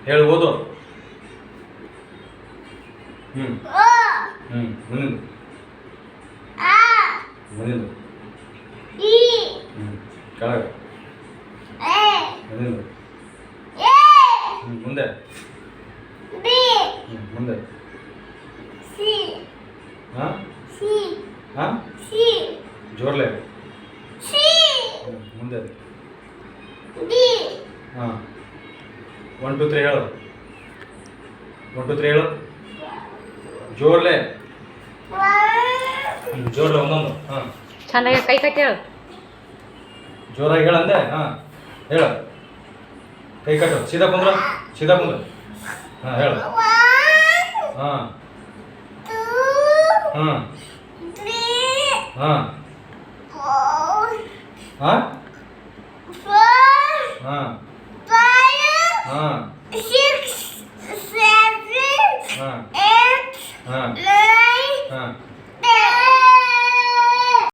ಹೇಳು ಓದು. ಮುಂದಿನ ಮುಂದಿನ ಕೆಳಗೆ ಮುಂದಿನ ಮುಂದೆ ಮುಂದೆ ಹಾಂ ಹಾಂ ಜೋರ್ಲೆ ಮುಂದೆ ಹಾಂ 1 2 3 ಹೇಳು. 1 2 3 ಹೇಳು ಜೋರ್ಲೆ ಜೋರ್ಲೆ ಒಂದೊಂದು. ಹಾಂ ಚೆನ್ನಾಗಿ ಕೈ ಕಟ್ಟಿ ಹೇಳು. ಜೋರಾಗಿ ಹೇಳಂದೆ. ಹಾಂ ಹೇಳ ಕೈ ಕಟ್ಟು. ಸೀದಾ ಕುಂದ್ರ ಹಾಂ ಹೇಳು. ಹಾಂ ಹಾಂ ಹಾಂ ಹಾಂ ಹಾಂ ಹಾಂ ಹಾಂ ಹಾಂ ಹಾಂ